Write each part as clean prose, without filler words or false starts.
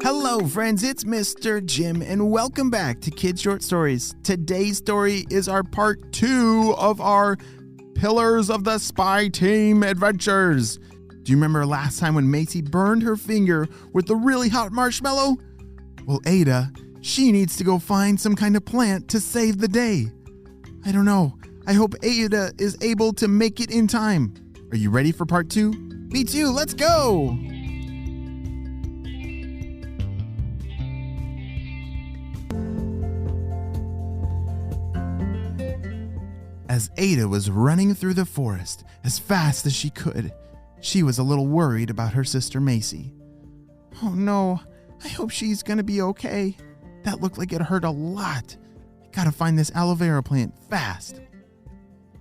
Hello friends, it's Mr. Jim and welcome back to Kids Short Stories. Today's story is our part 2 of our Pillars of the Spy Team adventures. Do you remember last time when Macy burned her finger with the really hot marshmallow? Well, Ada, she needs to go find some kind of plant to save the day. I don't know. I hope Ada is able to make it in time. Are you ready for part 2? Me too, let's go! As Ada was running through the forest as fast as she could, she was a little worried about her sister Macy. Oh no, I hope she's gonna be okay. That looked like it hurt a lot. I gotta find this aloe vera plant fast.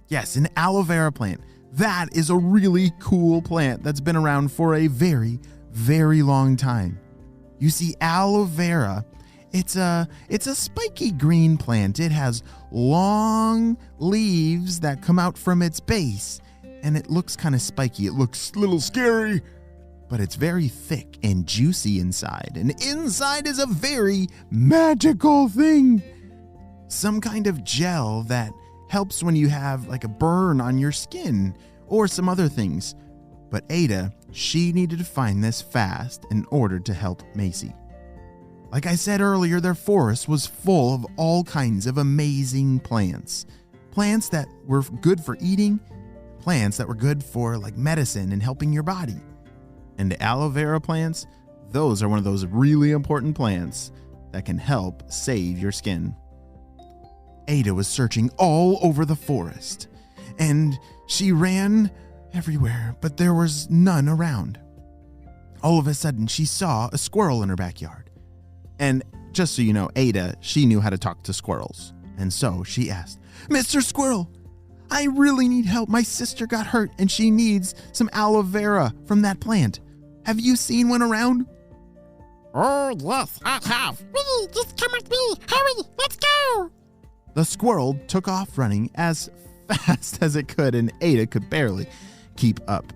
Yes, an aloe vera plant. That is a really cool plant that's been around for a very, very long time. You see, aloe vera, it's a spiky green plant. It has long leaves that come out from its base, and it looks kind of spiky. It looks a little scary, but it's very thick and juicy inside, and inside is a very magical thing. Some kind of gel that helps when you have like a burn on your skin or some other things. But Ada, she needed to find this fast in order to help Macy. Like I said earlier, their forest was full of all kinds of amazing plants. Plants that were good for eating, plants that were good for like medicine and helping your body. And the aloe vera plants, those are one of those really important plants that can help save your skin. Ada was searching all over the forest, and she ran everywhere, but there was none around. All of a sudden, she saw a squirrel in her backyard. And just so you know, Ada, she knew how to talk to squirrels. And so she asked, "Mr. Squirrel, I really need help. My sister got hurt and she needs some aloe vera from that plant. Have you seen one around?" "Oh, yes, I have. Wee, just come with me. Hurry, let's go." The squirrel took off running as fast as it could, and Ada could barely keep up.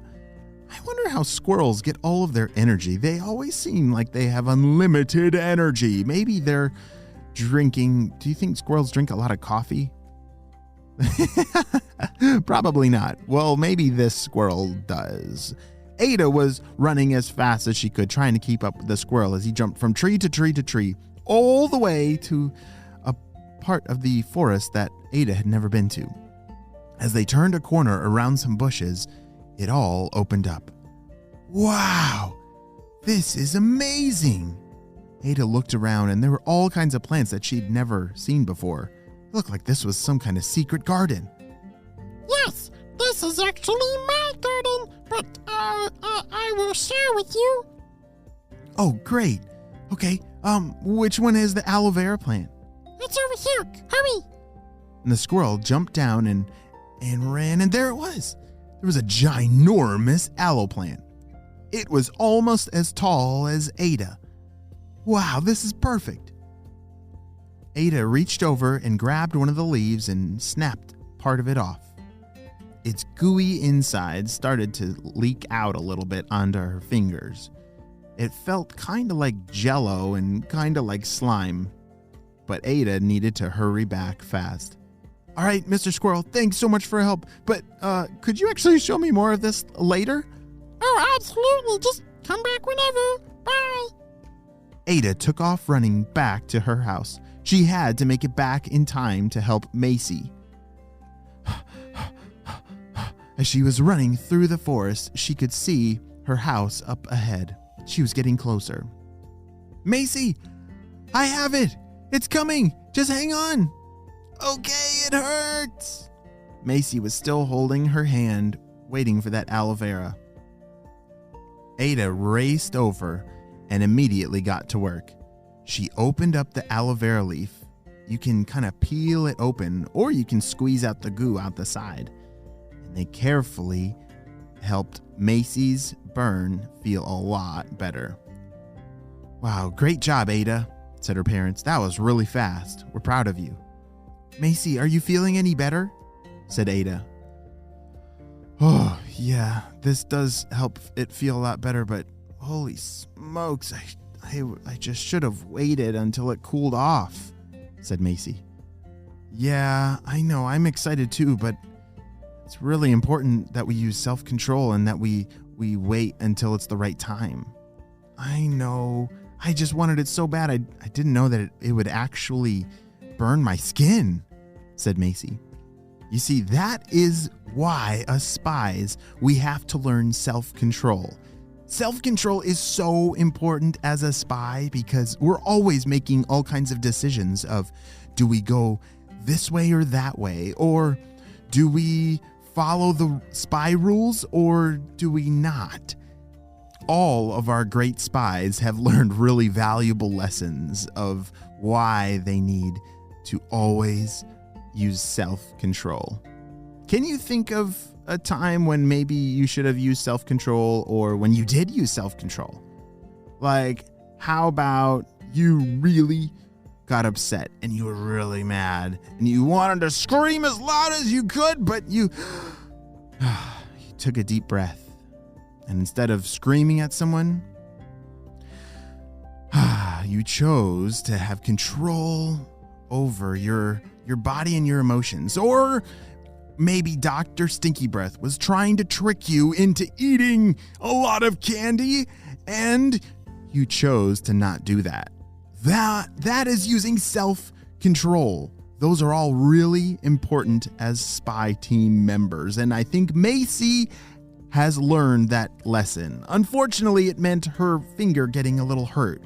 I wonder how squirrels get all of their energy. They always seem like they have unlimited energy. Maybe they're drinking. Do you think squirrels drink a lot of coffee? Probably not. Well, maybe this squirrel does. Ada was running as fast as she could, trying to keep up with the squirrel as he jumped from tree to tree to tree, all the way to a part of the forest that Ada had never been to. As they turned a corner around some bushes, it all opened up. Wow, this is amazing. Ada looked around and there were all kinds of plants that she'd never seen before. It looked like this was some kind of secret garden. Yes, this is actually my garden, but I will share with you. Oh, great. Okay, which one is the aloe vera plant? It's over here. Hurry. And the squirrel jumped down and ran, and there it was. There was a ginormous aloe plant. It was almost as tall as Ada. Wow, this is perfect. Ada reached over and grabbed one of the leaves and snapped part of it off. Its gooey inside started to leak out a little bit onto her fingers. It felt kind of like jello and kind of like slime, but Ada needed to hurry back fast. All right, Mr. Squirrel, thanks so much for your help, but could you actually show me more of this later? Oh, absolutely. Just come back whenever. Bye. Ada took off running back to her house. She had to make it back in time to help Macy. As she was running through the forest, she could see her house up ahead. She was getting closer. "Macy, I have it. It's coming. Just hang on." "Okay, it hurts." Macy was still holding her hand, waiting for that aloe vera. Ada raced over and immediately got to work. She opened up the aloe vera leaf. You can kind of peel it open, or you can squeeze out the goo out the side. And they carefully helped Macy's burn feel a lot better. "Wow, great job, Ada," said her parents. "That was really fast. We're proud of you." "Macy, are you feeling any better?" said Ada. "Oh, yeah, this does help it feel a lot better, but holy smokes, I just should have waited until it cooled off, said Macy. Yeah, I know, I'm excited too, but it's really important that we use self-control and that we wait until it's the right time. I know, I just wanted it so bad, I didn't know that it would actually burn my skin, said Macy. You see, that is why us spies, we have to learn self-control. Self-control is so important as a spy because we're always making all kinds of decisions of, do we go this way or that way? Or do we follow the spy rules or do we not? All of our great spies have learned really valuable lessons of why they need to always use self-control. Can you think of a time when maybe you should have used self-control or when you did use self-control? Like, how about you really got upset and you were really mad and you wanted to scream as loud as you could, but you took a deep breath and instead of screaming at someone, you chose to have control over your body and your emotions. Or maybe Dr. Stinky Breath was trying to trick you into eating a lot of candy and you chose to not do that. That is using self-control. Those are all really important as spy team members, and I think Macy has learned that lesson. Unfortunately, it meant her finger getting a little hurt.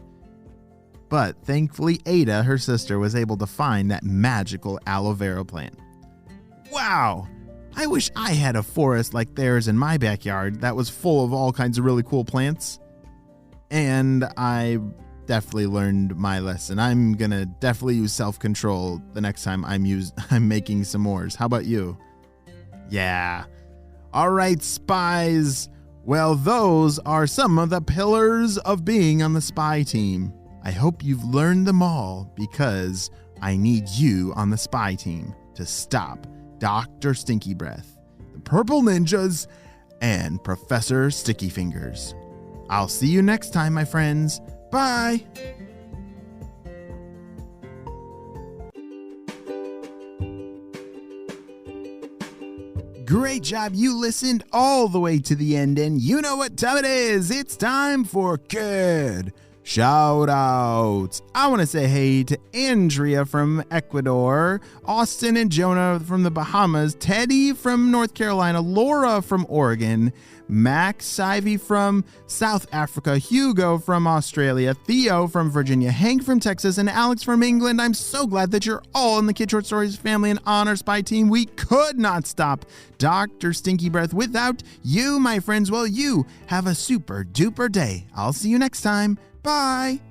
But thankfully, Ada, her sister, was able to find that magical aloe vera plant. Wow! I wish I had a forest like theirs in my backyard that was full of all kinds of really cool plants. And I definitely learned my lesson. I'm gonna definitely use self-control the next time I'm making s'mores. How about you? Yeah. All right, spies. Well, those are some of the pillars of being on the spy team. I hope you've learned them all because I need you on the spy team to stop Dr. Stinky Breath, the Purple Ninjas, and Professor Sticky Fingers. I'll see you next time, my friends. Bye! Great job, you listened all the way to the end, and you know what time it is. It's time for Kid Shoutouts. I want to say hey to Andrea from Ecuador, Austin and Jonah from the Bahamas, Teddy from North Carolina, Laura from Oregon, Max Ivy from South Africa, Hugo from Australia, Theo from Virginia, Hank from Texas, and Alex from England. I'm so glad that you're all in the Kid Short Stories family and on our spy team. We could not stop Dr. Stinky Breath without you, my friends. Well, you have a super duper day. I'll see you next time. Bye.